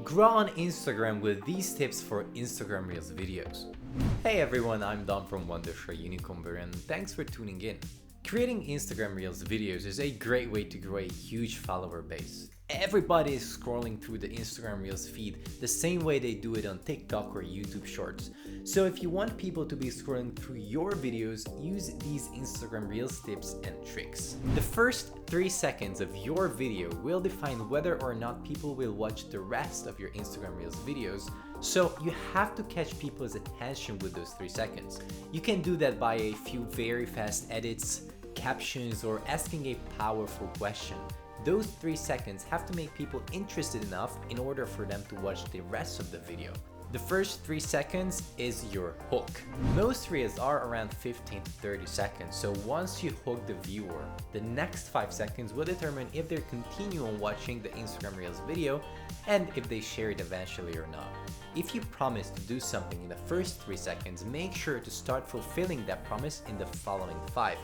Grow on Instagram with these tips for Instagram Reels videos. Hey everyone, I'm Dom from Wondershare UniConverter and thanks for tuning in. Creating Instagram Reels videos is a great way to grow a huge follower base. Everybody is scrolling through the Instagram Reels feed the same way they do it on TikTok or YouTube Shorts. So if you want people to be scrolling through your videos, use these Instagram Reels tips and tricks. The first 3 seconds of your video will define whether or not people will watch the rest of your Instagram Reels videos. So you have to catch people's attention with those 3 seconds. You can do that by a few very fast edits, captions, or asking a powerful question. Those 3 seconds have to make people interested enough in order for them to watch the rest of the video. The first 3 seconds is your hook. Most reels are around 15 to 30 seconds, so once you hook the viewer, the next 5 seconds will determine if they continue on watching the Instagram Reels video and if they share it eventually or not. If you promise to do something in the first 3 seconds, make sure to start fulfilling that promise in the following 5.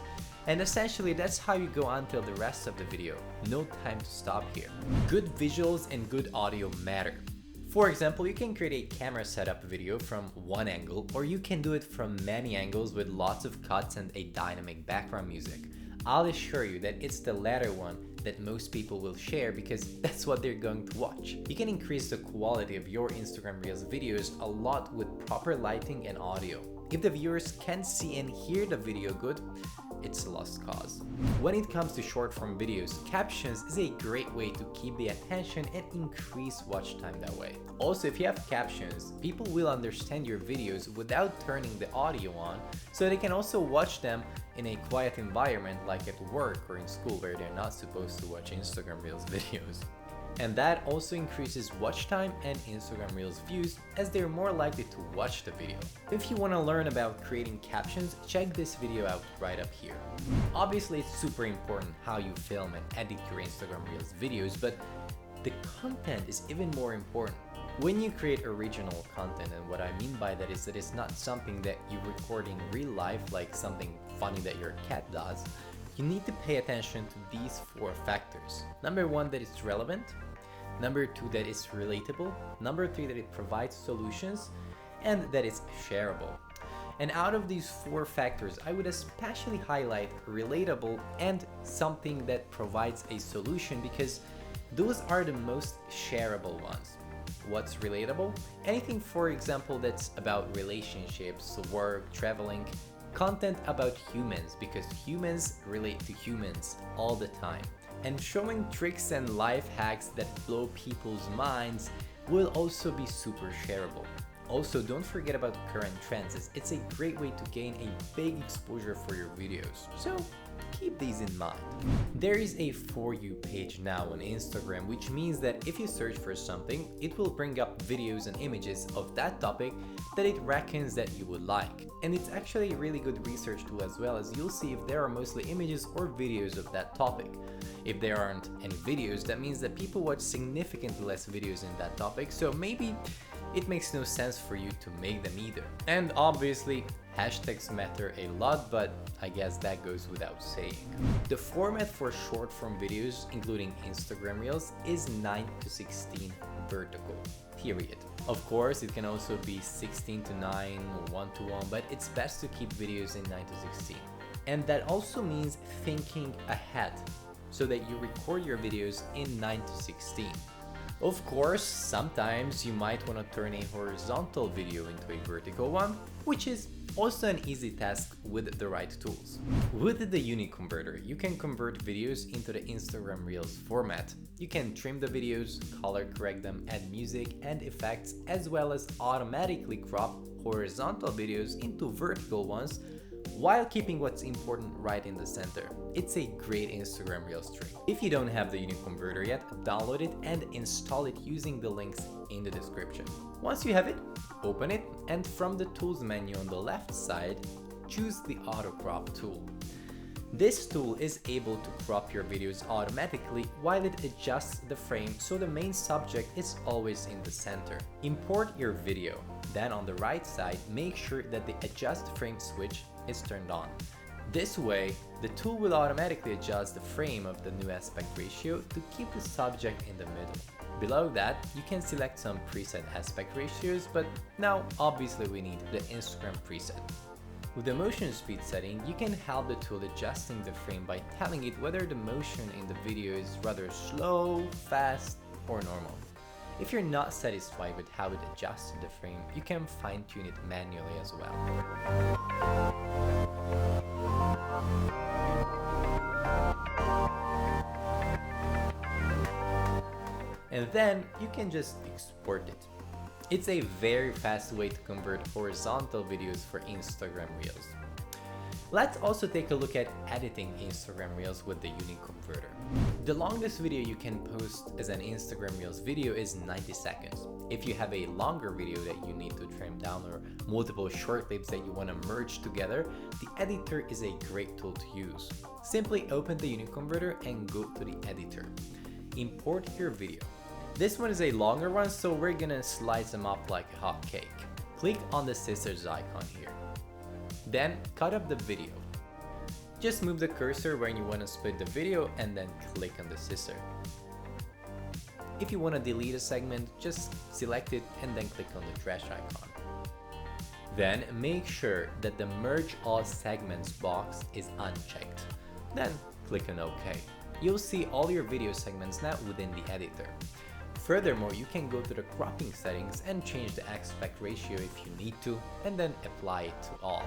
And essentially that's how you go until the rest of the video. No time to stop here. Good visuals and good audio matter. For example, you can create a camera setup video from one angle, or you can do it from many angles with lots of cuts and a dynamic background music. I'll assure you that it's the latter one that most people will share because that's what they're going to watch. You can increase the quality of your Instagram Reels videos a lot with proper lighting and audio. If the viewers can see and hear the video good, it's a lost cause. When it comes to short form videos, captions is a great way to keep the attention and increase watch time that way. Also, if you have captions, people will understand your videos without turning the audio on, so they can also watch them in a quiet environment like at work or in school where they're not supposed to watch Instagram Reels videos. And that also increases watch time and Instagram Reels views as they're more likely to watch the video. If you want to learn about creating captions, check this video out right up here. Obviously, it's super important how you film and edit your Instagram Reels videos, but the content is even more important. When you create original content, and what I mean by that is that it's not something that you record in real life like something funny that your cat does, you need to pay attention to these 4 factors. Number 1, that it's relevant. Number 2, that it's relatable. Number 3, that it provides solutions. And that it's shareable. And out of these 4 factors, I would especially highlight relatable and something that provides a solution because those are the most shareable ones. What's relatable? Anything, for example, that's about relationships, work, traveling, content about humans because humans relate to humans all the time. And showing tricks and life hacks that blow people's minds will also be super shareable. Also, don't forget about current trends. It's a great way to gain a big exposure for your videos. So keep these in mind. There is a For You page now on Instagram, which means that if you search for something, it will bring up videos and images of that topic that it reckons that you would like. And it's actually a really good research tool as well, as you'll see if there are mostly images or videos of that topic. If there aren't any videos, that means that people watch significantly less videos in that topic, so maybe it makes no sense for you to make them either. And obviously, hashtags matter a lot, but I guess that goes without saying. The format for short form videos, including Instagram Reels, is 9 to 16 vertical, period. Of course, it can also be 16 to 9 or 1 to 1, but it's best to keep videos in 9 to 16. And that also means thinking ahead, so that you record your videos in 9 to 16. Of course, sometimes you might want to turn a horizontal video into a vertical one, which is also an easy task with the right tools. With the UniConverter, you can convert videos into the Instagram Reels format. You can trim the videos, color correct them, add music and effects, as well as automatically crop horizontal videos into vertical ones while keeping what's important right in the center. It's a great Instagram Reels trick. If you don't have the UniConverter yet, download it and install it using the links in the description. Once you have it, open it, and from the tools menu on the left side, choose the auto crop tool. This tool is able to crop your videos automatically while it adjusts the frame so the main subject is always in the center. Import your video. Then on the right side, make sure that the adjust frame switch is turned on. This way, the tool will automatically adjust the frame of the new aspect ratio to keep the subject in the middle. Below that, you can select some preset aspect ratios, but now obviously we need the Instagram preset. With the motion speed setting, you can help the tool adjusting the frame by telling it whether the motion in the video is rather slow, fast, or normal. If you're not satisfied with how it adjusts the frame, you can fine-tune it manually as well. And then you can just export it. It's a very fast way to convert horizontal videos for Instagram Reels. Let's also take a look at editing Instagram Reels with the UniConverter. The longest video you can post as an Instagram Reels video is 90 seconds. If you have a longer video that you need to trim down or multiple short clips that you want to merge together, the editor is a great tool to use. Simply open the UniConverter and go to the editor. Import your video. This one is a longer one, so we're gonna slice them up like a hot cake. Click on the scissors icon here. Then cut up the video. Just move the cursor where you want to split the video and then click on the scissor. If you want to delete a segment, just select it and then click on the trash icon. Then make sure that the Merge All Segments box is unchecked. Then click on OK. You'll see all your video segments now within the editor. Furthermore, you can go to the cropping settings and change the aspect ratio if you need to, and then apply it to all.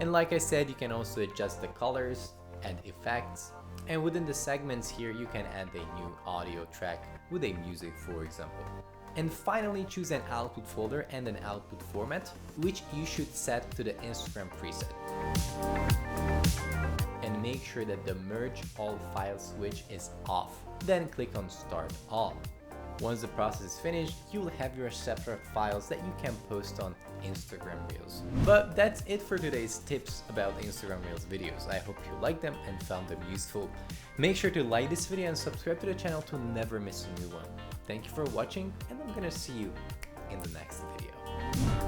And like I said, you can also adjust the colors, add effects, and within the segments here, you can add a new audio track with a music, for example. And finally, choose an output folder and an output format, which you should set to the Instagram preset. And make sure that the Merge All File switch is off. Then click on Start All. Once the process is finished, you'll have your separate files that you can post on Instagram Reels. But that's it for today's tips about Instagram Reels videos. I hope you liked them and found them useful. Make sure to like this video and subscribe to the channel to never miss a new one. Thank you for watching, and I'm gonna see you in the next video.